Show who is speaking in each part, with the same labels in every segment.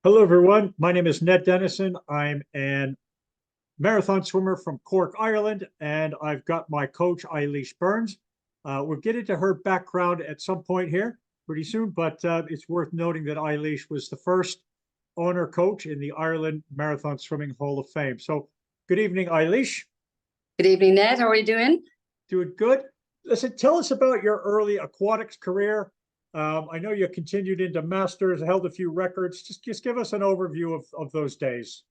Speaker 1: Hello, everyone. My name is Ned Dennison. I'm an marathon swimmer from Cork, Ireland, and I've got my coach, Eilis Burns. We'll get into her background at some point here pretty soon, but it's worth noting that Eilis was the first owner coach in the Ireland Marathon Swimming Hall of Fame. So good evening, Eilis.
Speaker 2: Good evening, Ned. How are you doing?
Speaker 1: Doing good. Listen, tell us about your early aquatics career. I know you continued into masters, held a few records. Just give us an overview of those days.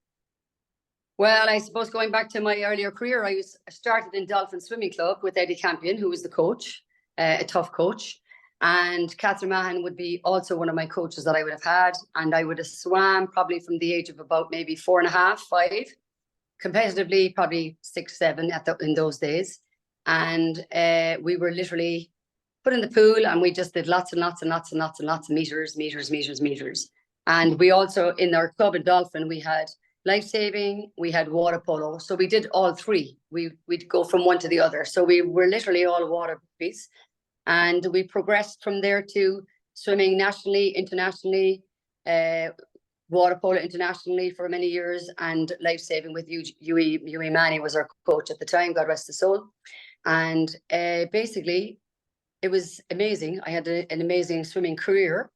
Speaker 2: Well, I suppose going back to my earlier career, I started in Dolphin Swimming Club with Eddie Campion, who was the coach, a tough coach. And Catherine Mahan would be also one of my coaches that I would have had. And I would have swam probably from the age of about maybe 4.5, 5, competitively probably 6, 7 in those days. And we were literally put in the pool and we just did lots and lots and lots and lots and lots of meters. And we also, in our club in Dolphin, we had life saving, we had water polo. So we did all three. We'd go from one to the other. So we were literally all water puppies. And we progressed from there to swimming nationally, internationally, water polo internationally for many years, and life saving with Yui Manny was our coach at the time, God rest his soul. And basically, it was amazing. I had an amazing swimming career,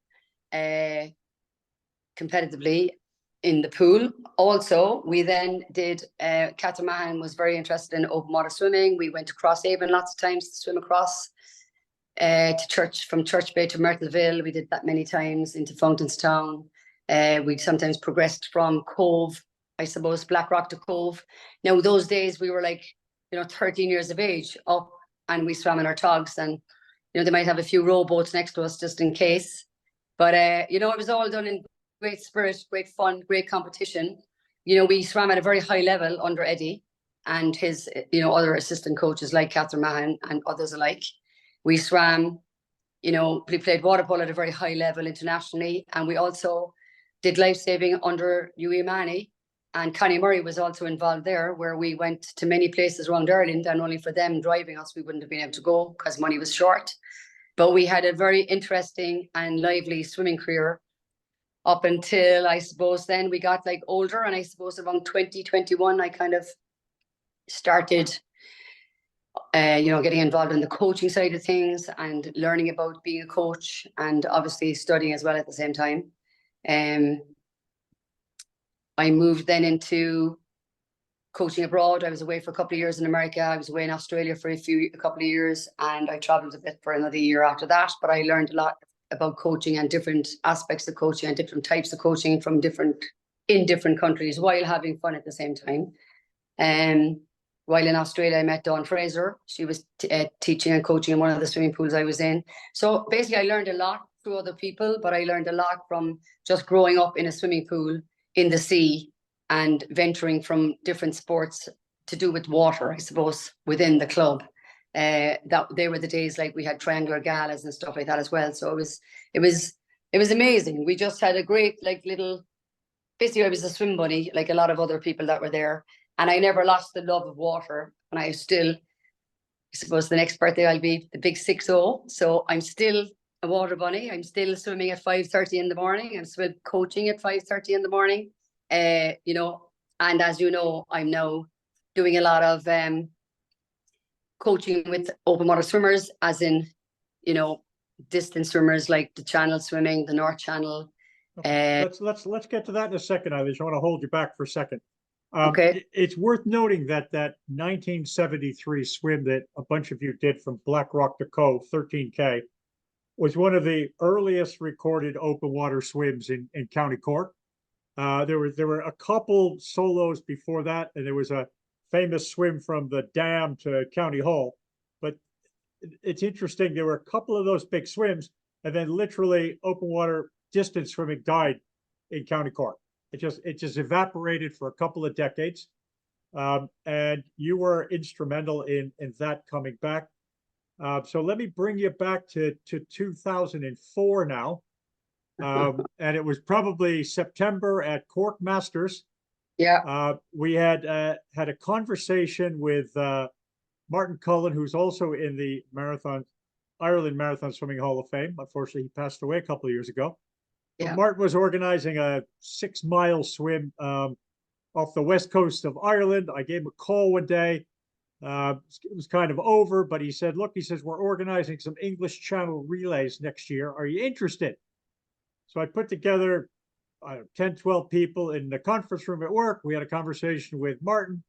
Speaker 2: competitively in the pool. Also, we then did, Catherine Mahan was very interested in open water swimming. We went to Crosshaven lots of times to swim across to church, from Church Bay to Myrtleville. We did that many times, into Fountainstown. We sometimes progressed from Cove, I suppose, Blackrock to Cove. Now, those days we were like, 13 years of age up, and we swam in our togs, and they might have a few rowboats next to us just in case. But it was all done in great spirit, great fun, great competition. We swam at a very high level under Eddie and his, other assistant coaches like Catherine Mahan and others alike. We swam, we played water polo at a very high level internationally, and we also did life saving under Yui Manny, and Connie Murray was also involved there, where we went to many places around Ireland, and only for them driving us, we wouldn't have been able to go because money was short. But we had a very interesting and lively swimming career up until, I suppose, then we got like older, and I suppose around 2021, I kind of started getting involved in the coaching side of things and learning about being a coach, and obviously studying as well at the same time. I moved then into coaching abroad. I was away for a couple of years in America. I was away in Australia for a couple of years, and I traveled a bit for another year after that. But I learned a lot about coaching and different aspects of coaching and different types of coaching in different countries, while having fun at the same time. While in Australia, I met Dawn Fraser. She was teaching and coaching in one of the swimming pools I was in. So basically, I learned a lot through other people, but I learned a lot from just growing up in a swimming pool in the sea and venturing from different sports to do with water, I suppose, within the club. That they were the days like we had triangular galas and stuff like that as well. So it was amazing. We just had a great basically I was a swim buddy like a lot of other people that were there. And I never lost the love of water. And I suppose the next birthday I'll be the big 6-0. So I'm still a water bunny. I'm still swimming at 5:30 in the morning. I'm still coaching at 5:30 in the morning. And as you know, I'm now doing a lot of coaching with open water swimmers, as in, distance swimmers like the Channel swimming, the North Channel.
Speaker 1: Okay. Let's get to that in a second, Eilis. I want to hold you back for a second.
Speaker 2: Okay.
Speaker 1: It's worth noting that 1973 swim that a bunch of you did from Blackrock to Cove, 13K, was one of the earliest recorded open water swims in County Cork. There were a couple solos before that, and there was a famous swim from the dam to County Hall. But it's interesting, there were a couple of those big swims, and then literally open water distance swimming died in County Cork. It just evaporated for a couple of decades. And you were instrumental in that coming back. So let me bring you back to 2004 now. And it was probably September at Cork Masters.
Speaker 2: Yeah.
Speaker 1: We had a conversation with Martin Cullen, who's also in the Ireland Marathon Swimming Hall of Fame. Unfortunately, he passed away a couple of years ago.
Speaker 2: Yeah.
Speaker 1: Martin was organizing a 6-mile swim off the west coast of Ireland. I gave him a call one day. It was kind of over, but he said, look, he says, we're organizing some English Channel relays next year. Are you interested? So I put together 10, 12 people in the conference room at work. We had a conversation with Martin,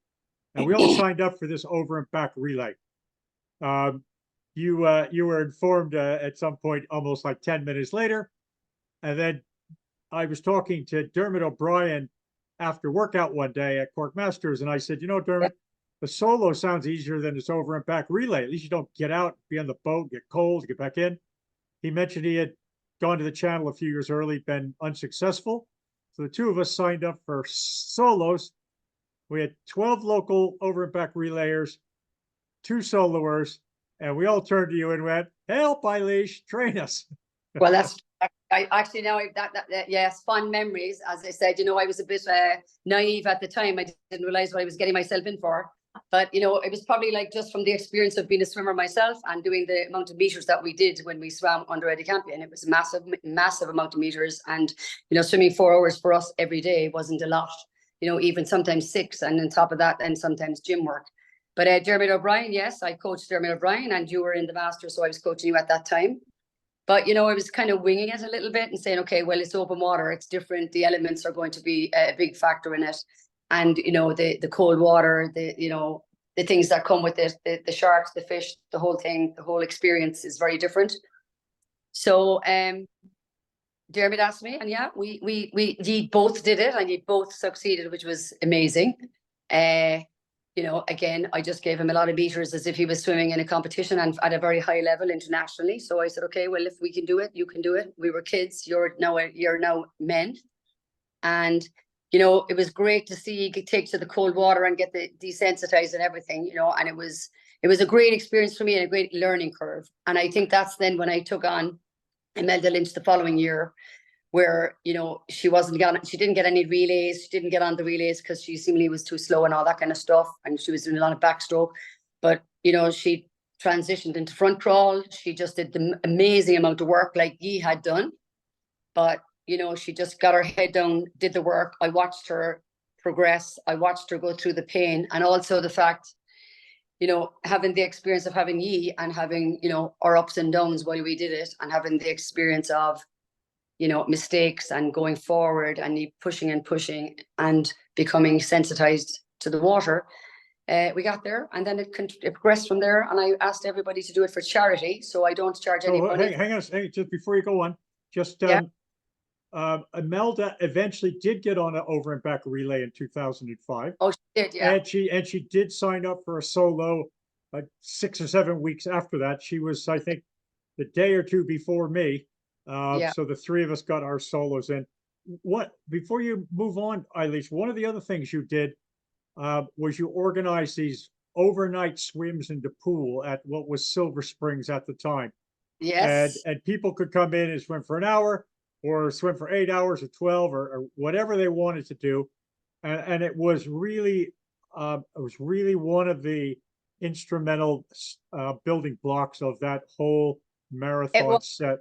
Speaker 1: and we all signed up for this over and back relay. You were informed at some point, almost like 10 minutes later. And then I was talking to Dermot O'Brien after workout one day at Cork Masters, and I said, you know, Dermot, the solo sounds easier than this over and back relay. At least you don't get out, be on the boat, get cold, get back in. He mentioned he had gone to the channel a few years early, been unsuccessful. So the two of us signed up for solos. We had 12 local over and back relayers, 2 soloers, and we all turned to you and went, help, Eilis, train us.
Speaker 2: Well, that's, I actually now that yes, fond memories. As I said, you know, I was a bit naive at the time. I didn't realize what I was getting myself in for. But, you know, it was probably like just from the experience of being a swimmer myself and doing the amount of meters that we did when we swam under Eddie Campion. It was a massive amount of meters. And, you know, swimming 4 hours for us every day wasn't a lot, you know, even sometimes 6. And on top of that, and sometimes gym work. But Dermot O'Brien, yes, I coached Dermot O'Brien, and you were in the Masters, so I was coaching you at that time. But, you know, I was kind of winging it a little bit and saying, okay, well, it's open water. It's different. The elements are going to be a big factor in it. And, you know, the cold water, you know, the things that come with it, the sharks, the fish, the whole thing, the whole experience is very different. So Dermot asked me, and yeah, we both did it, and you both succeeded, which was amazing. You know, again, I just gave him a lot of meters as if he was swimming in a competition and at a very high level internationally. So I said, okay, well, if we can do it, you can do it. We were kids. You're now men. And, you know, it was great to see you take to the cold water and get the desensitized and everything, you know, and it was a great experience for me and a great learning curve. And I think that's then when I took on Imelda Lynch the following year, where, you know, she didn't get any relays. She didn't get on the relays because she seemingly was too slow and all that kind of stuff. And she was doing a lot of backstroke. But, you know, she transitioned into front crawl. She just did the amazing amount of work like Yi had done. But, you know, she just got her head down, did the work. I watched her progress. I watched her go through the pain. And also the fact, you know, having the experience of having Yi and having, you know, our ups and downs while we did it, and having the experience of, you know, mistakes and going forward and pushing and becoming sensitized to the water. We got there, and then it progressed from there. And I asked everybody to do it for charity, so I don't charge any money.
Speaker 1: Hang on, just before you go on, just Imelda eventually did get on an over and back relay in 2005.
Speaker 2: Oh, she did, yeah.
Speaker 1: And she did sign up for a solo 6 or 7 weeks after that. She was, I think, the day or two before me. So the 3 of us got our solos in. Before you move on, Eilis, one of the other things you did was you organized these overnight swims in the pool at what was Silver Springs at the time.
Speaker 2: Yes.
Speaker 1: And people could come in and swim for an hour or swim for 8 hours or 12 or whatever they wanted to do. And it was really one of the instrumental building blocks of that whole marathon set.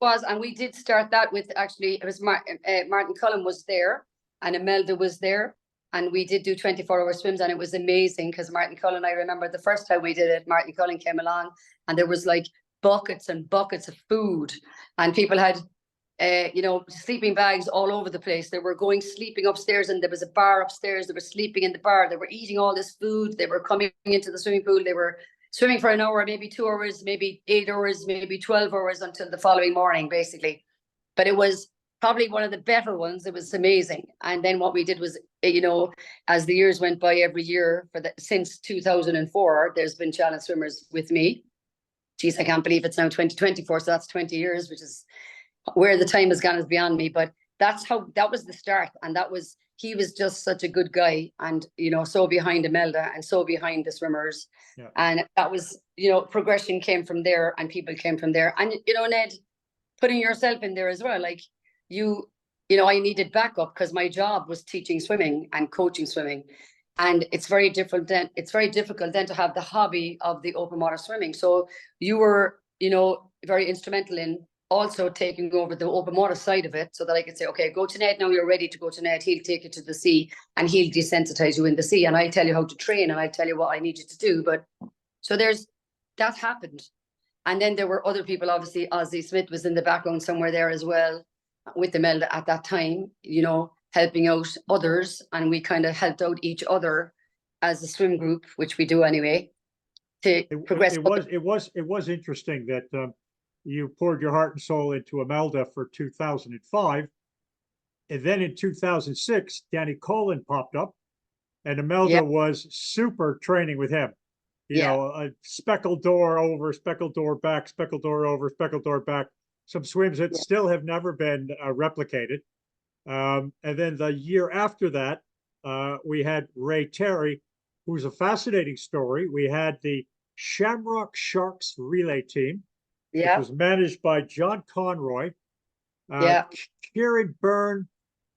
Speaker 2: And we did start that with, actually, it was Martin Cullen was there and Imelda was there, and we did do 24-hour swims, and it was amazing because Martin Cullen, I remember the first time we did it, Martin Cullen came along and there was like buckets and buckets of food, and people had you know, sleeping bags all over the place. They were sleeping upstairs, and there was a bar upstairs. They were sleeping in the bar. They were eating all this food. They were coming into the swimming pool. They were swimming for an hour, maybe 2 hours, maybe 8 hours, maybe 12 hours until the following morning, basically. But it was probably one of the better ones. It was amazing. And then what we did was, you know, as the years went by, every year since 2004, there's been challenge swimmers with me. Geez, I can't believe it's now 2024. So that's 20 years, which is where the time has gone is beyond me. But that was the start. And he was just such a good guy, and, you know, so behind Imelda and so behind the swimmers. Yeah. And that was, you know, progression came from there, and people came from there. And, you know, Ned, putting yourself in there as well, like you know, I needed backup because my job was teaching swimming and coaching swimming. And it's very difficult then to have the hobby of the open water swimming. So you were, you know, very instrumental in also taking over the open water side of it so that I could say, okay, go to Ned now, you're ready to go to Ned. He'll take you to the sea and he'll desensitize you in the sea. And I'll tell you how to train and I'll tell you what I need you to do. But so that happened. And then there were other people, obviously, Ozzie Smith was in the background somewhere there as well with the Melda at that time, you know, helping out others. And we kind of helped out each other as a swim group, which we do anyway, to progress.
Speaker 1: It was interesting that you poured your heart and soul into Imelda for 2005. And then in 2006, Danny Colin popped up and Imelda was super training with him. You know, a speckled door over, speckled door back, speckled door over, speckled door back. Some swims that still have never been replicated. And then the year after that, we had Ray Terry, who's a fascinating story. We had the Shamrock Sharks relay team, which was managed by John Conroy, Kieran Byrne,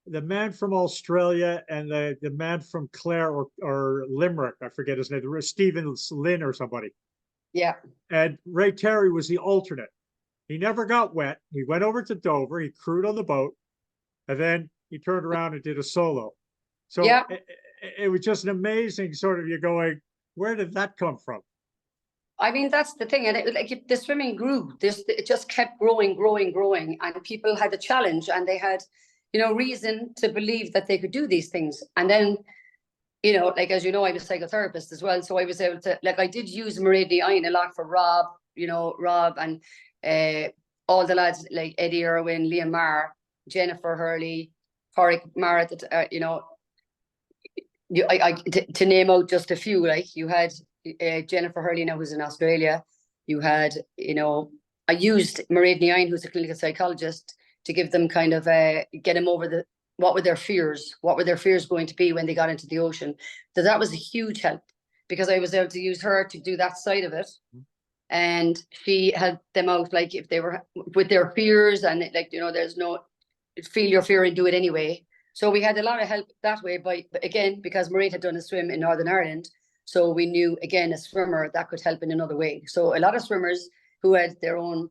Speaker 1: the man from Australia, and the man from Clare or Limerick, I forget his name, Stephen Lynn or somebody.
Speaker 2: Yeah.
Speaker 1: And Ray Terry was the alternate. He never got wet. He went over to Dover, he crewed on the boat, and then he turned around and did a solo. So it was just an amazing sort of, you're going, where did that come from?
Speaker 2: I mean, that's the thing. And the swimming grew. It just kept growing. And people had a challenge and they had, you know, reason to believe that they could do these things. And then, you know, like, as you know, I'm a psychotherapist as well. So I was able to, like, I did use Mairead Ní Aoin a lot for Rob, you know, Rob and all the lads like Eddie Irwin, Liam Marr, Jennifer Hurley, Porrick Marr, you know, to name out just a few, like you had Jennifer Hurley now who's in Australia. You had, you know, I used Mairead Ní Aoin, who's a clinical psychologist, to give them kind of get them over what were their fears going to be when they got into the ocean. So that was a huge help because I was able to use her to do that side of it. And she helped them out, like if they were with their fears and like, you know, there's no feel your fear and do it anyway. So we had a lot of help that way, but again, because Mairead had done a swim in Northern Ireland, so we knew, again, a swimmer that could help in another way. So a lot of swimmers who had their own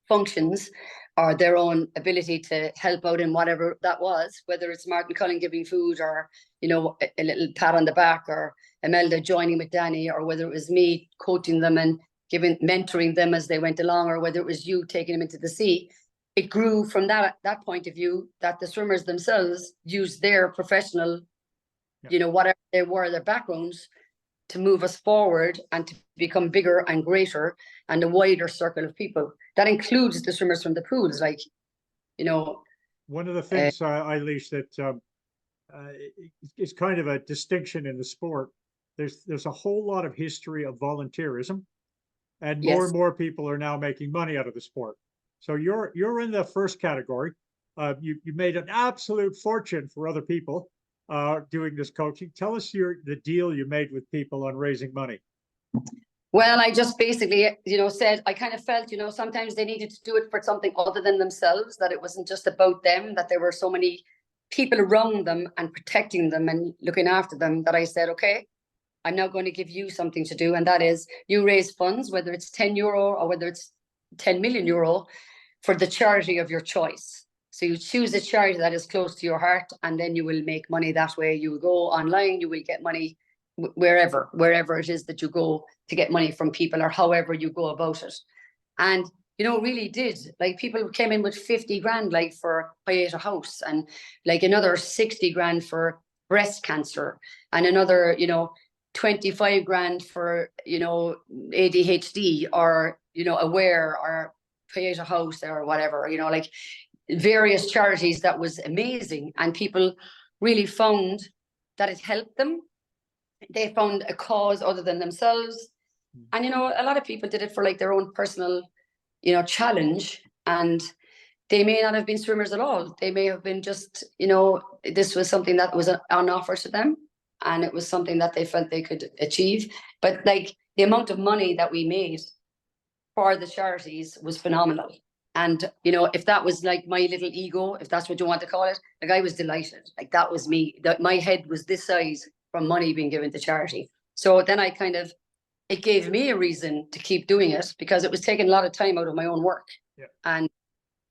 Speaker 2: functions or their own ability to help out in whatever that was, whether it's Martin Cullen giving food or, you know, a little pat on the back, or Imelda joining with Danny, or whether it was me coaching them and mentoring them as they went along, or whether it was you taking them into the sea. It grew from that point of view that the swimmers themselves used their professional, you know, whatever they were, their backgrounds, to move us forward and to become bigger and greater and a wider circle of people. That includes the swimmers from the pools, like, you know.
Speaker 1: One of the things, Eilis, that is kind of a distinction in the sport, there's a whole lot of history of volunteerism, and more and more people are now making money out of the sport. So you're in the first category. You made an absolute fortune for other people doing this coaching. Tell us the deal you made with people on raising money.
Speaker 2: Well, I just basically, you know, said, I kind of felt, you know, sometimes they needed to do it for something other than themselves, that it wasn't just about them, that there were so many people around them and protecting them and looking after them, that I said, okay, I'm now going to give you something to do. And that is, you raise funds, whether it's €10 or whether it's 10 million euro, for the charity of your choice. So you choose a charity that is close to your heart, and then you will make money that way. You will go online, you will get money wherever it is that you go to get money from people, or however you go about it. And, you know, really did. Like, people came in with 50 grand, like, for Pieta House, and like another 60 grand for breast cancer, and another, you know, 25 grand for, you know, ADHD, or, you know, Aware, or Pieta House, or whatever, you know, like various charities. That was amazing. And people really found that it helped them. They found a cause other than themselves. And, you know, a lot of people did it for like their own personal, you know, challenge. And they may not have been swimmers at all. They may have been just, you know, this was something that was on offer to them, and it was something that they felt they could achieve. But like, the amount of money that we made for the charities was phenomenal. And, you know, if that was like my little ego, if that's what you want to call it, like, I was delighted. Like, that was me. That my head was this size from money being given to charity. So then it gave me a reason to keep doing it, because it was taking a lot of time out of my own work.
Speaker 1: Yeah.
Speaker 2: And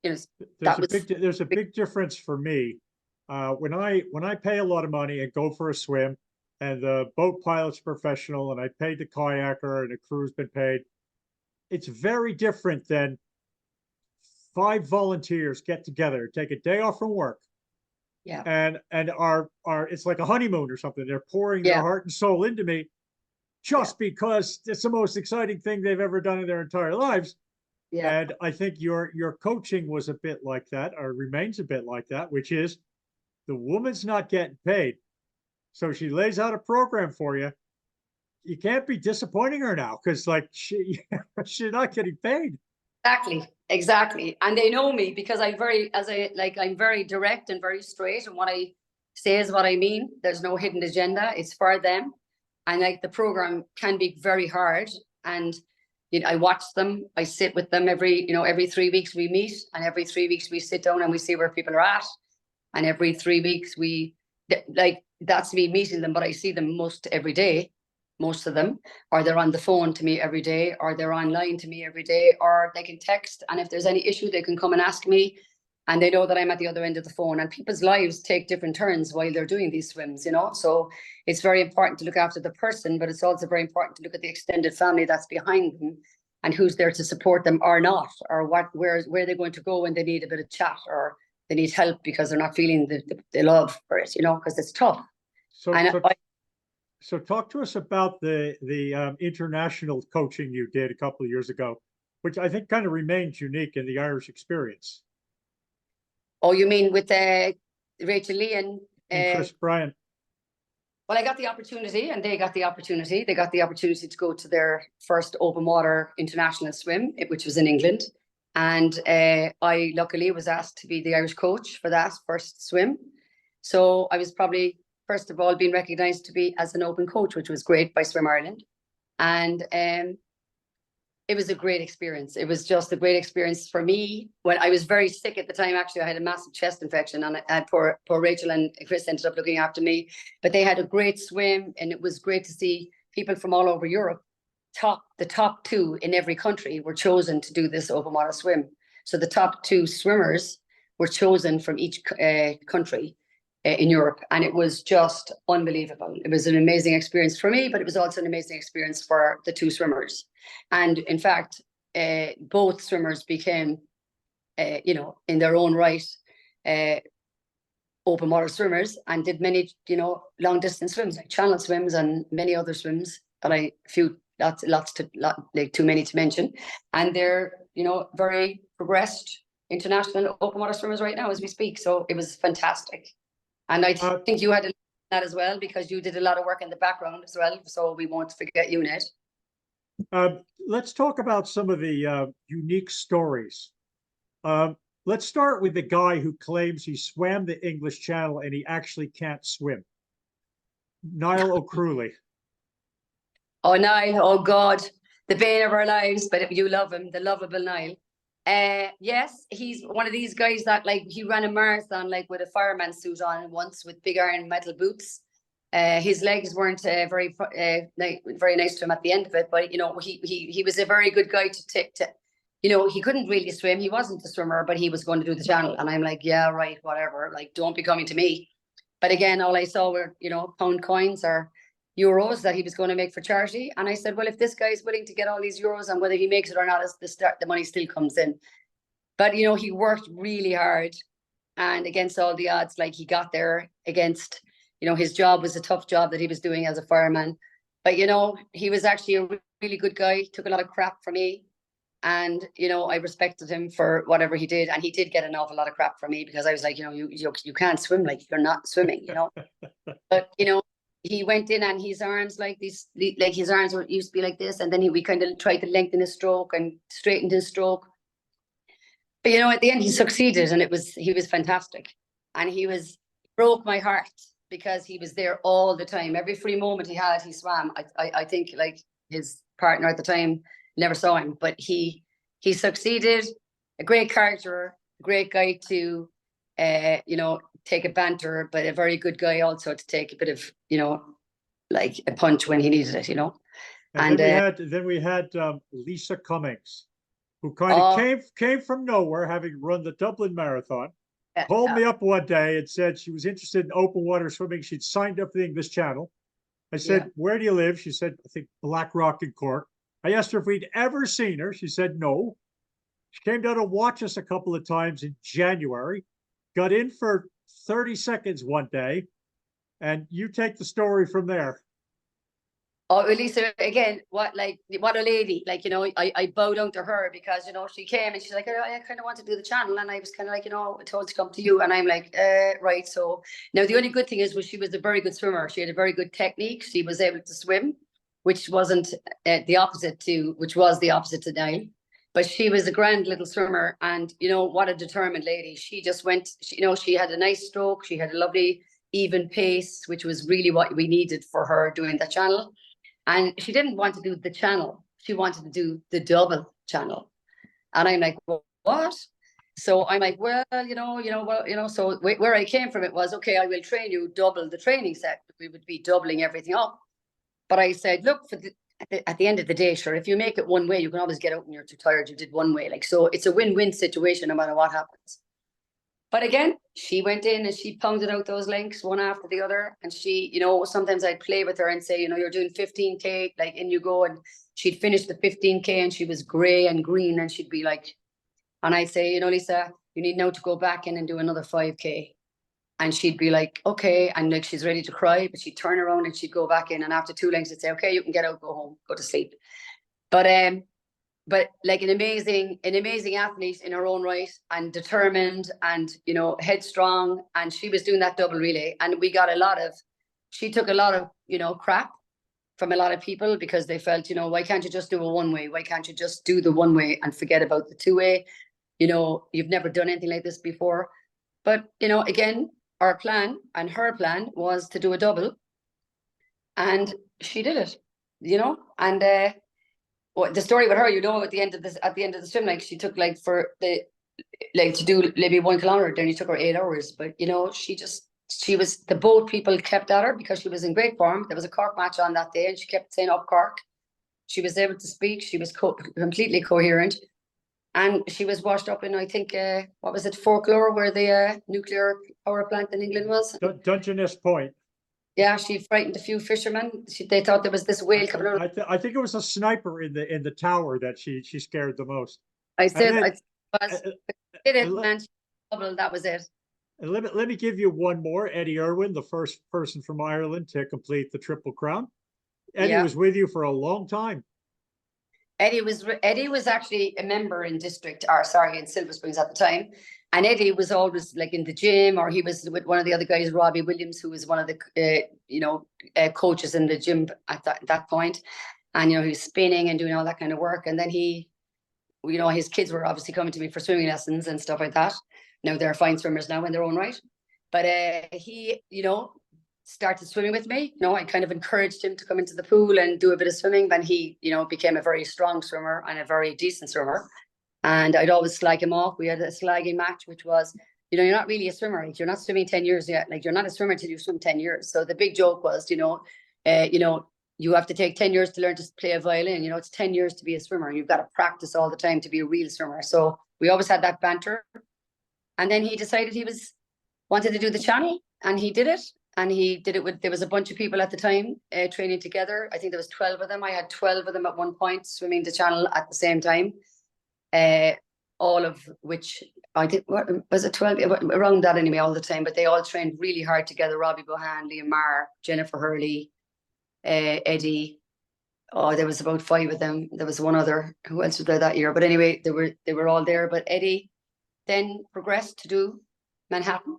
Speaker 2: you know, that was
Speaker 1: There's a big difference for me. When I pay a lot of money and go for a swim, and the boat pilot's professional, and I paid the kayaker, and the crew's been paid, it's very different than 5 volunteers get together, take a day off from work,
Speaker 2: yeah,
Speaker 1: and are it's like a honeymoon or something. They're pouring their
Speaker 2: yeah,
Speaker 1: heart and soul into me
Speaker 2: yeah,
Speaker 1: just because it's the most exciting thing they've ever done in their entire lives.
Speaker 2: yeah.
Speaker 1: And I think your coaching was a bit like that, or remains a bit like that, which is the woman's not getting paid. So she lays out a program for you. You can't be disappointing her now because like she's not getting paid.
Speaker 2: Exactly, exactly. And they know me because I'm very direct and very straight. And what I say is what I mean. There's no hidden agenda. It's for them. And like the program can be very hard. And I watch them. I sit with them every 3 weeks we meet, and every 3 weeks we sit down and we see where people are at. And every 3 weeks that's me meeting them, but I see them most every day. Most of them, or they're on the phone to me every day, or they're online to me every day, or they can text. And if there's any issue, they can come and ask me, and they know that I'm at the other end of the phone. And people's lives take different turns while they're doing these swims, So it's very important to look after the person, but it's also very important to look at the extended family that's behind them and who's there to support them or not, or where they're going to go when they need a bit of chat or they need help because they're not feeling the love for it, because it's tough.
Speaker 1: So,
Speaker 2: and
Speaker 1: so So talk to us about the international coaching you did a couple of years ago, which I think kind of remains unique in the Irish experience.
Speaker 2: Oh, you mean with Rachel Lee and
Speaker 1: Chris Bryant?
Speaker 2: Well, I got the opportunity, and they got the opportunity. They got the opportunity to go to their first open water international swim, which was in England. And I luckily was asked to be the Irish coach for that first swim. So I was probably, first of all, being recognised to be as an open coach, which was great by Swim Ireland. And it was a great experience. It was just a great experience for me. When I was very sick at the time, actually, I had a massive chest infection, and poor Rachel and Chris ended up looking after me. But they had a great swim, and it was great to see people from all over Europe. The top 2 in every country were chosen to do this open water swim. So the top 2 swimmers were chosen from each country in Europe, and it was just unbelievable. It was an amazing experience for me, but it was also an amazing experience for the 2 swimmers. And in fact, both swimmers became, in their own right, open water swimmers, and did many, long distance swims, like channel swims and many other swims that too many to mention. And they're, very progressed international open water swimmers right now as we speak. So it was fantastic. And I think you had that as well, because you did a lot of work in the background as well. So we won't forget you, Ned.
Speaker 1: Let's talk about some of the unique stories. Let's start with the guy who claims he swam the English Channel and he actually can't swim. Niall O'Crooley.
Speaker 2: Oh, Niall, oh God, the bane of our lives, but you love him, the lovable Niall. Yes, he's one of these guys that he ran a marathon with a fireman suit on once with big iron metal boots. His legs weren't very nice to him at the end of it, but he was a very good guy to he couldn't really swim. He wasn't a swimmer, but he was going to do the channel, and I'm like, yeah, right, whatever. Don't be coming to me. But again, all I saw were pound coins or euros that he was going to make for charity. And I said, well, if this guy is willing to get all these euros, and whether he makes it or not, the money still comes in. But he worked really hard, and against all the odds, he got there against, his job was a tough job that he was doing as a fireman. But he was actually a really good guy. Took a lot of crap from me, and I respected him for whatever he did. And he did get an awful lot of crap from me, because I was like, you can't swim, you're not swimming, But he went in, and his arms his arms used to be like this, and then we kind of tried to lengthen his stroke and straightened his stroke. But at the end he succeeded, and he was fantastic. And he broke my heart, because he was there all the time. Every free moment he had, he swam. I think his partner at the time never saw him, but he succeeded. A great character, a great guy to take a banter, but a very good guy also to take a bit of a punch when he needed it.
Speaker 1: And then we had Lisa Cummings. who kind of
Speaker 2: Oh,
Speaker 1: came from nowhere, having run the Dublin Marathon,
Speaker 2: yeah,
Speaker 1: called
Speaker 2: yeah,
Speaker 1: me up one day and said she was interested in open water swimming. She'd signed up for the English Channel. I
Speaker 2: yeah.
Speaker 1: said, "Where do you live?" She said, "I think Black Rock in Cork." I asked her if we'd ever seen her. She said no. She came down to watch us a couple of times in January, got in for 30 seconds one day, and you take the story from there.
Speaker 2: Oh, Elisa, again, what a lady. Like, I bow down to her because, she came and she's like, "Oh, I kind of want to do the channel." And I was kind of like, told to come to you. And I'm like, right. So now the only good thing was she was a very good swimmer. She had a very good technique. She was able to swim, which wasn't which was the opposite to Niall. But she was a grand little swimmer. And, what a determined lady. She just went, she had a nice stroke. She had a lovely, even pace, which was really what we needed for her doing the channel. And she didn't want to do the channel. She wanted to do the double channel. And I'm like, what? So I'm like, well, so where I came from, it was, okay, I will train you double the training set. We would be doubling everything up. But I said, look, at the end of the day, sure, if you make it one way, you can always get out when you're too tired. You did one way. So it's a win-win situation no matter what happens. But again, she went in and she pounded out those links one after the other. And she, sometimes I'd play with her and say, you're doing 15K, like in you go. And she'd finish the 15K and she was gray and green. And she'd be like, and I'd say, Lisa, you need now to go back in and do another 5K. And she'd be like, okay. And like, she's ready to cry, but she'd turn around and she'd go back in. And after 2 lengths, she'd say, okay, you can get out, go home, go to sleep. But like an amazing athlete in her own right, and determined, and headstrong. And she was doing that double relay, and she took a lot of crap from a lot of people because they felt, why can't you just do a one way? Why can't you just do the one way and forget about the 2 way? You've never done anything like this before. But again, our plan and her plan was to do a double, and she did it. And well, the story with her, at the end of the swim, like she took to do maybe 1 kilometer, then it took her 8 hours. But the boat people kept at her because she was in great form. There was a Cork match on that day, and she kept saying up Cork. She was able to speak. She was completely coherent, and she was washed up in, I think, what was it, Folklore, where the nuclear power plant in England was.
Speaker 1: Dungeness Point.
Speaker 2: Yeah, she frightened a few fishermen. They thought there was this whale coming out.
Speaker 1: I think it was a sniper in the tower that she scared the most.
Speaker 2: I said,
Speaker 1: then,
Speaker 2: I did it, man. That was it.
Speaker 1: And let me give you one more. Eddie Irwin, the first person from Ireland to complete the Triple Crown. Eddie was with you for a long time.
Speaker 2: Eddie was actually a member in in Silver Springs at the time. And Eddie was always like in the gym, or he was with one of the other guys, Robbie Williams, who was one of the coaches in the gym at that point. And he was spinning and doing all that kind of work. And then his kids were obviously coming to me for swimming lessons and stuff like that. Now they're fine swimmers now in their own right. But he started swimming with me. I kind of encouraged him to come into the pool and do a bit of swimming. Then he became a very strong swimmer and a very decent swimmer. And I'd always slag him off. We had a slagging match, which was, you're not really a swimmer. Like, you're not swimming 10 years yet. Like, you're not a swimmer until you swim 10 years. So the big joke was, you have to take 10 years to learn to play a violin. It's 10 years to be a swimmer. You've got to practice all the time to be a real swimmer. So we always had that banter. And then he decided he wanted to do the channel, and he did it. And he did it there was a bunch of people at the time training together. I think there was 12 of them. I had 12 of them at one point swimming the channel at the same time. All of which I think, what was it, 12, around that anyway, all the time. But they all trained really hard together. Robbie Bohan, Liam Marr, Jennifer Hurley, Eddie. Oh, there was about 5 of them. There was one other who else was there that year. But anyway, they were all there. But Eddie then progressed to do Manhattan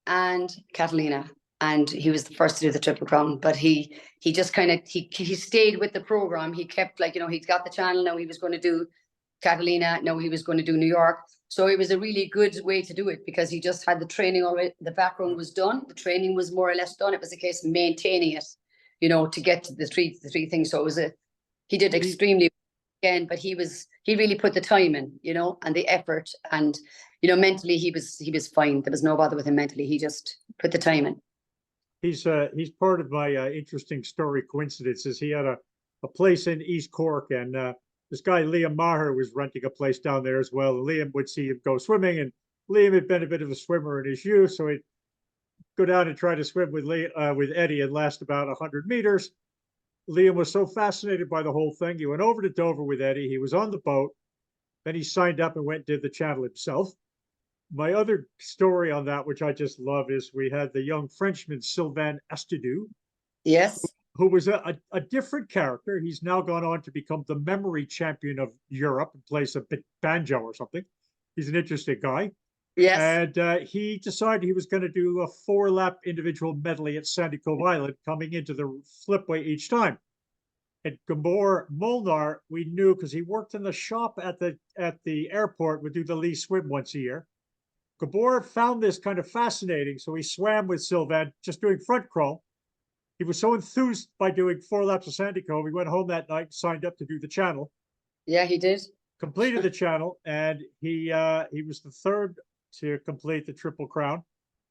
Speaker 2: and Catalina. And he was the first to do the Triple Crown, but he just kind of, he stayed with the program. He kept he'd got the channel. Now he was going to do Catalina. Now he was going to do New York. So it was a really good way to do it because he just had the training already. The background was done. The training was more or less done. It was a case of maintaining it, to get to the three things. So he did extremely well again, but he really put the time in, and the effort, and, mentally he was fine. There was no bother with him mentally. He just put the time in.
Speaker 1: He's part of my interesting story coincidences. He had a place in East Cork, and this guy, Liam Maher, was renting a place down there as well. And Liam would see him go swimming, and Liam had been a bit of a swimmer in his youth, so he'd go down and try to swim with Eddie and last about 100 meters. Liam was so fascinated by the whole thing, he went over to Dover with Eddie. He was on the boat. Then he signed up and went and did the channel himself. My other story on that, which I just love, is we had the young Frenchman, Sylvain Astudou.
Speaker 2: Yes.
Speaker 1: Who was a different character. He's now gone on to become the memory champion of Europe and plays a banjo or something. He's an interesting guy.
Speaker 2: Yes.
Speaker 1: And he decided he was going to do a 4-lap individual medley at Sandy Cove Island, coming into the flipway each time. And Gabor Molnar, we knew because he worked in the shop at the airport, would do the Lee swim once a year. Gabor found this kind of fascinating, so he swam with Sylvain, just doing front crawl. He was so enthused by doing 4 laps of Sandy Cove, he went home that night, signed up to do the channel.
Speaker 2: Yeah, he did.
Speaker 1: Completed the channel, and he was the third to complete the Triple Crown.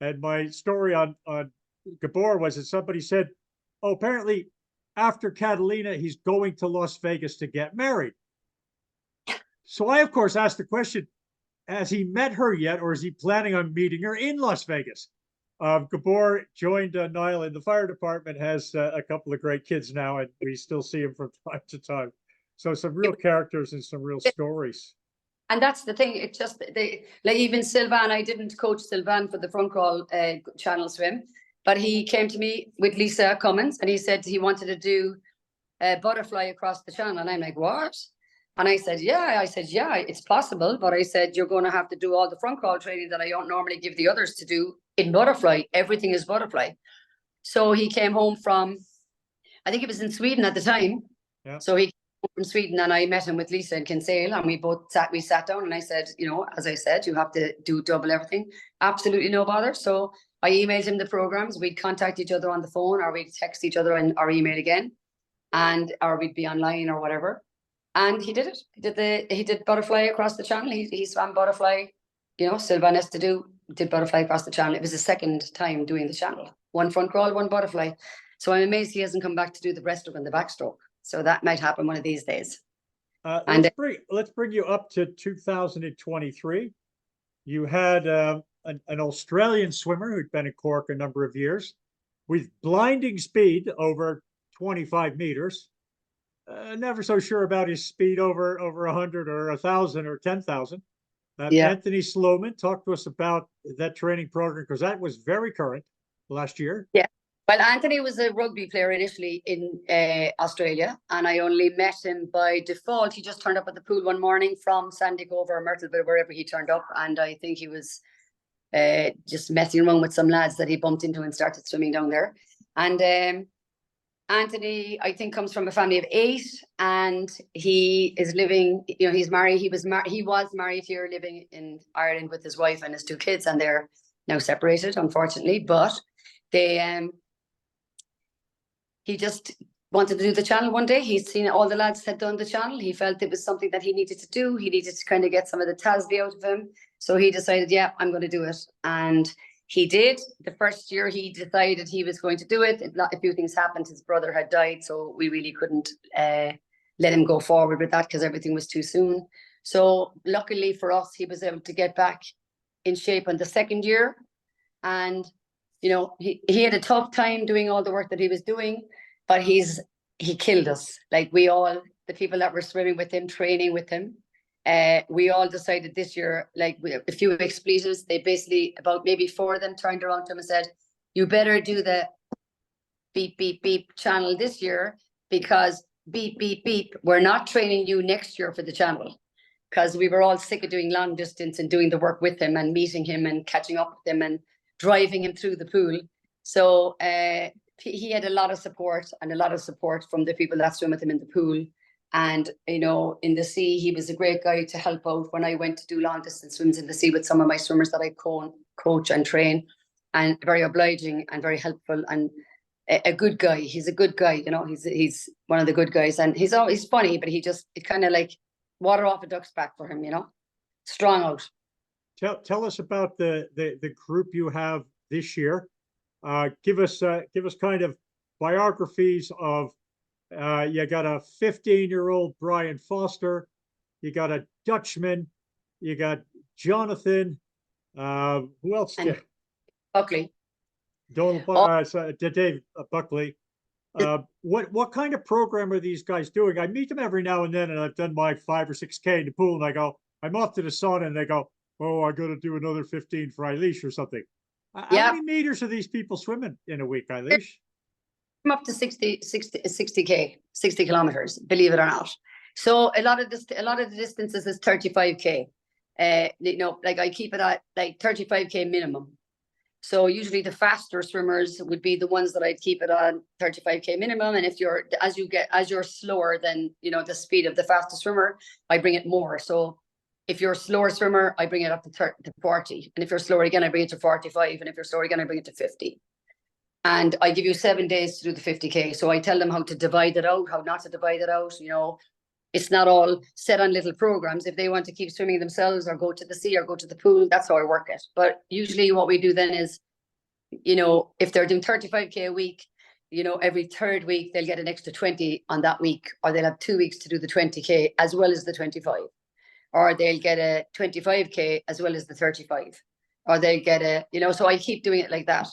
Speaker 1: And my story on Gabor was that somebody said, oh, apparently after Catalina, he's going to Las Vegas to get married. So I, of course, asked the question, has he met her yet, or is he planning on meeting her in Las Vegas? Gabor joined Niall in the fire department, has a couple of great kids now, and we still see him from time to time. So some real characters and some real stories.
Speaker 2: And that's the thing. It's just like even Sylvain. I didn't coach Sylvain for the front crawl channel swim, but he came to me with Lisa Cummins, and he said he wanted to do a butterfly across the channel. And I'm like, what? And I said, yeah. It's possible, but I said you're going to have to do all the front crawl training that I don't normally give the others to do in butterfly. Everything is butterfly. So he came home from, I think it was in Sweden at the time.
Speaker 1: Yeah.
Speaker 2: So he from Sweden, and I met him with Lisa in Kinsale, and we sat down, and I said, as I said, you have to do double everything. Absolutely no bother. So I emailed him the programs. We'd contact each other on the phone, or we'd text each other or email again, or we'd be online or whatever. And he did it. He did butterfly across the channel. He swam butterfly. Sylvain Astudou did butterfly across the channel. It was the second time doing the channel. 1 front crawl, 1 butterfly. So I'm amazed he hasn't come back to do the breaststroke and the backstroke. So that might happen one of these days.
Speaker 1: Let's bring you up to 2023. You had an Australian swimmer who'd been in Cork a number of years with blinding speed over 25 meters. Never so sure about his speed over 100 or 1,000 or 10,000. Anthony Sloman, talk to us about that training program, because that was very current last year.
Speaker 2: Yeah. Well, Anthony was a rugby player initially in Australia, and I only met him by default. He just turned up at the pool one morning from Sandy Cove or Myrtleville, wherever he turned up, and I think he was just messing around with some lads that he bumped into and started swimming down there. And Anthony, I think, comes from a family of 8, and he is living, he's married. He was married here, living in Ireland with his wife and his 2 kids, and they're now separated, unfortunately. But he just wanted to do the channel one day. He's seen all the lads had done the channel. He felt it was something that he needed to do. He needed to kind of get some of the TASB out of him. So he decided, yeah, I'm going to do it. And he did. The first year he decided he was going to do it. A few things happened. His brother had died, so we really couldn't let him go forward with that because everything was too soon. So luckily for us, he was able to get back in shape on the second year. And, he had a tough time doing all the work that he was doing, but he killed us. Like the people that were swimming with him, training with him, we all decided this year, like a few expletives, they basically, about maybe 4 of them turned around to him and said, you better do the beep, beep, beep channel this year, because beep, beep, beep, we're not training you next year for the channel. Because we were all sick of doing long distance and doing the work with him and meeting him and catching up with him and driving him through the pool. So he had a lot of support from the people that swim with him in the pool. And, in the sea, he was a great guy to help out when I went to do long distance swims in the sea with some of my swimmers that I coach and train, and very obliging and very helpful, and a good guy. He's a good guy, he's one of the good guys, and he's always funny, but it kind of like water off a duck's back for him, strong out.
Speaker 1: Tell us about the group you have this year. Give us kind of biographies of You got a 15-year-old Brian Foster. You got a Dutchman. You got Jonathan. Who else?
Speaker 2: And Buckley.
Speaker 1: Dave Buckley. What kind of program are these guys doing? I meet them every now and then, and I've done my 5 or 6K in the pool, and I go, I'm off to the sauna, and they go, oh, I got to do another 15 for Eilis or something. How many meters are these people swimming in a week, Eilis?
Speaker 2: I'm up to 60K, 60 kilometers, believe it or not. So a lot of the distances is 35K. Like I keep it at like 35K minimum. So usually the faster swimmers would be the ones that I'd keep it on 35K minimum. And if you're slower than, the speed of the fastest swimmer, I bring it more. So if you're a slower swimmer, I bring it up to 40. And if you're slower again, I bring it to 45. And if you're slower again, I bring it to 50. And I give you 7 days to do the 50K. So I tell them how to divide it out, how not to divide it out. It's not all set on little programs. If they want to keep swimming themselves or go to the sea or go to the pool, that's how I work it. But usually what we do then is, if they're doing 35K a week, every third week they'll get an extra 20 on that week, or they'll have 2 weeks to do the 20K as well as the 25, or they'll get a 25K as well as the 35, or they'll get so I keep doing it like that.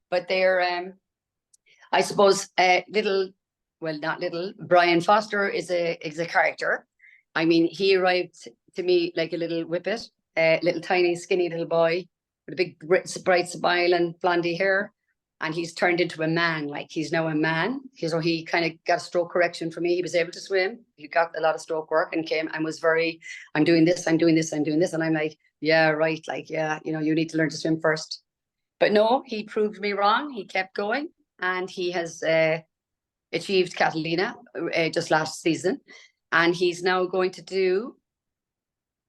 Speaker 2: But they're, I suppose, not little. Brian Foster is a character. I mean, he arrived to me like a little whippet, little tiny skinny little boy with a big bright smile and blondie hair, and he's turned into a man. Like, he's now a man. So he kind of got a stroke correction for me. He was able to swim. He got a lot of stroke work and came and was very, I'm doing this, I'm doing this, I'm doing this, and I'm like, yeah, right, like, yeah, you need to learn to swim first. But no, he proved me wrong. He kept going, and he has achieved Catalina just last season, and he's now going to do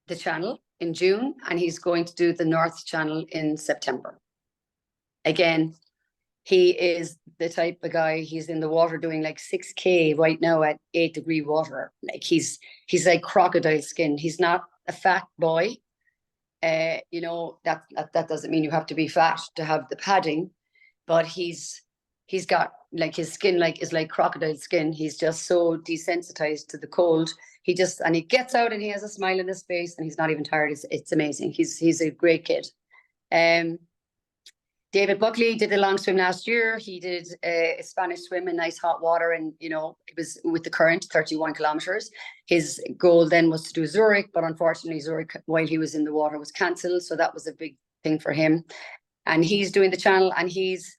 Speaker 2: the Channel in June, and he's going to do the North Channel in September. Again, he is the type of guy, he's in the water doing like 6K right now at 8-degree water. Like, he's like crocodile skin. He's not a fat boy. That doesn't mean you have to be fat to have the padding, but he's got, like, his skin is like crocodile skin. He's just so desensitized to the cold. He gets out and he has a smile in his face, and he's not even tired. It's amazing. He's a great kid. David Buckley did a long swim last year. He did a Spanish swim in nice hot water, and it was with the current, 31 kilometers. His goal then was to do Zurich, but unfortunately Zurich, while he was in the water, was cancelled. So that was a big thing for him. And he's doing the Channel, and he's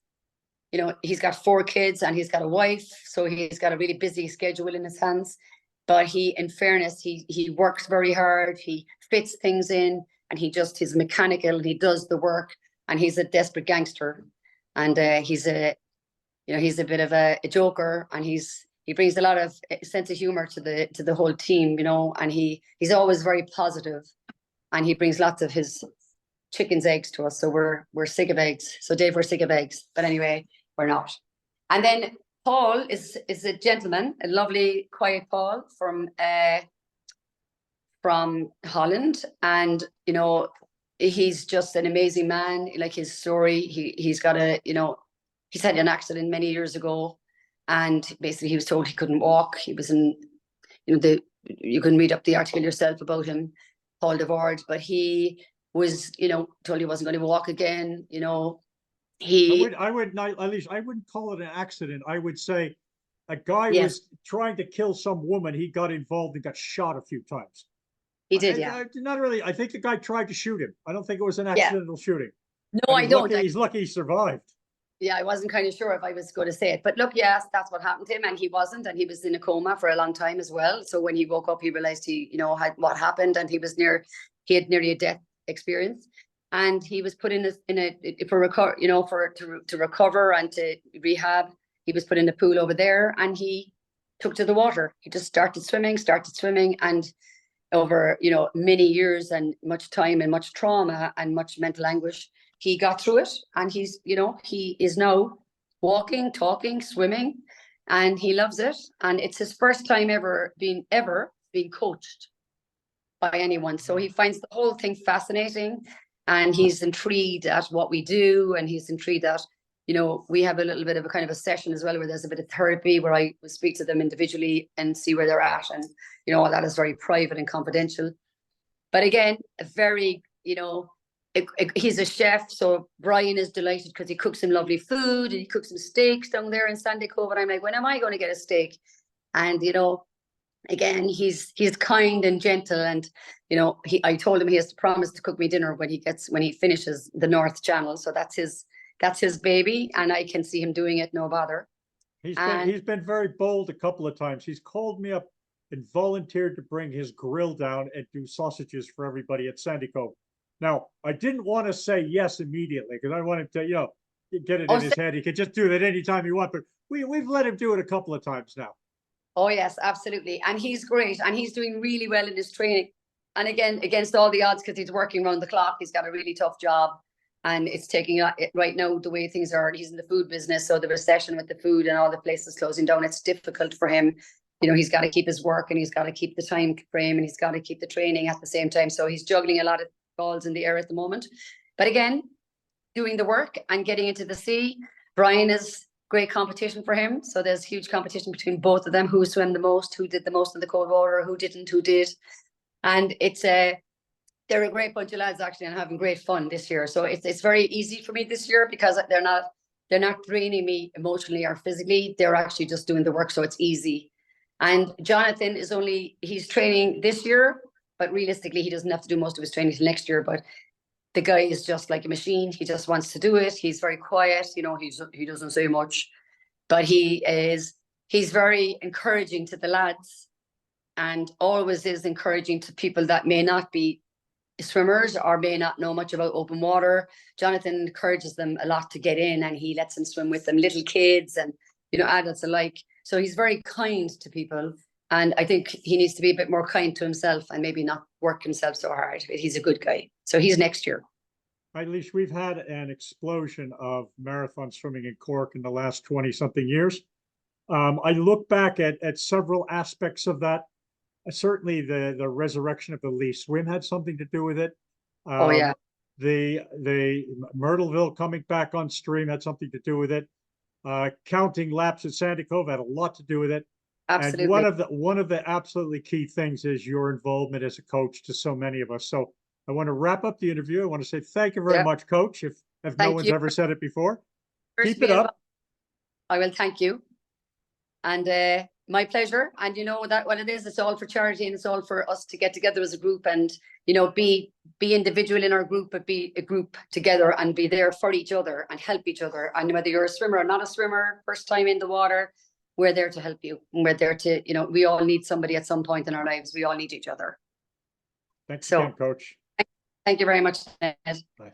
Speaker 2: got 4 kids and he's got a wife. So he's got a really busy schedule in his hands. But in fairness, he works very hard. He fits things in, and he's mechanical, and he does the work. And he's a desperate gangster, and he's a bit of a joker, and he brings a lot of sense of humor to the whole team, and he's always very positive, and he brings lots of his chicken's eggs to us. So we're sick of eggs. So Dave, we're sick of eggs, but anyway, we're not. And then Paul is a gentleman, a lovely, quiet Paul from Holland, and he's just an amazing man. Like, his story, he's got he's had an accident many years ago, and basically he was told he couldn't walk. He was in, you can read up the article yourself about him, Paul Devard, but he was, told he wasn't going to walk again.
Speaker 1: I wouldn't call it an accident. I would say a guy was trying to kill some woman. He got involved and got shot a few times.
Speaker 2: He did, yeah.
Speaker 1: Not really. I think the guy tried to shoot him. I don't think it was an accidental shooting.
Speaker 2: No, I don't.
Speaker 1: He's lucky he survived.
Speaker 2: Yeah, I wasn't kind of sure if I was going to say it. But look, yes, that's what happened to him. And he wasn't. And he was in a coma for a long time as well. So when he woke up, he realized had what happened. And he had nearly a death experience. And he was put to recover and to rehab. He was put in the pool over there, and he took to the water. He just started swimming. And over many years and much time and much trauma and much mental anguish, he got through it, and he is now walking, talking, swimming, and he loves it. And it's his first time ever being coached by anyone, so he finds the whole thing fascinating, and he's intrigued at what we do, and he's intrigued at you know, we have a little bit of a kind of a session as well, where there's a bit of therapy where I will speak to them individually and see where they're at. And, you know, that is very private and confidential. But again, a very, you know, he's a chef. So Brian is delighted because he cooks some lovely food and he cooks some steaks down there in Sandy Cove. And I'm like, when am I going to get a steak? And, you know, again, he's kind and gentle. And, you know, I told him he has to promise to cook me dinner when he finishes the North Channel. So that's his baby. And I can see him doing it, no bother.
Speaker 1: He's been very bold a couple of times. He's called me up and volunteered to bring his grill down and do sausages for everybody at Sandy Cove. Now, I didn't want to say yes immediately because I wanted to, you know, get it in his head. He could just do that anytime he wants, but we've let him do it a couple of times now.
Speaker 2: Oh, yes, absolutely. And he's great. And he's doing really well in his training. And again, against all the odds, because he's working around the clock, he's got a really tough job. And it's taking right now, the way things are, he's in the food business. So the recession with the food and all the places closing down, it's difficult for him. You know, he's got to keep his work and he's got to keep the time frame and he's got to keep the training at the same time. So he's juggling a lot of balls in the air at the moment. But again, doing the work and getting into the sea. Brian is great competition for him. So there's huge competition between both of them, who swam the most, who did the most in the cold water, who didn't, who did. And they're a great bunch of lads actually and having great fun this year. So it's very easy for me this year because they're not draining me emotionally or physically. They're actually just doing the work. So it's easy. And Jonathan he's training this year, but realistically, he doesn't have to do most of his training till next year. But the guy is just like a machine. He just wants to do it. He's very quiet. You know, he doesn't say much, but he's very encouraging to the lads and always is encouraging to people that may not be swimmers or may not know much about open water. Jonathan encourages them a lot to get in and he lets them swim with them, little kids and, you know, adults alike. So he's very kind to people. And I think he needs to be a bit more kind to himself and maybe not work himself so hard. But he's a good guy. So he's next year.
Speaker 1: Eilis, we've had an explosion of marathon swimming in Cork in the last 20-something years. I look back at several aspects of that. Certainly the resurrection of the Lee swim had something to do with it.
Speaker 2: Oh, yeah.
Speaker 1: The Myrtleville coming back on stream had something to do with it. Counting laps at Sandy Cove had a lot to do with it.
Speaker 2: Absolutely.
Speaker 1: And one of the absolutely key things is your involvement as a coach to so many of us. So I want to wrap up the interview. I want to say thank you very much, Coach. If no one's ever said it before, keep it up.
Speaker 2: I will. Thank you. And my pleasure. And you know that what it is, it's all for charity and it's all for us to get together as a group and, you know, be individual in our group, but be a group together and be there for each other and help each other. And whether you're a swimmer or not a swimmer, first time in the water, we're there to help you. And we're there to, you know, we all need somebody at some point in our lives. We all need each other.
Speaker 1: Thanks again, Coach.
Speaker 2: Thank you very much, Ned.
Speaker 1: Bye.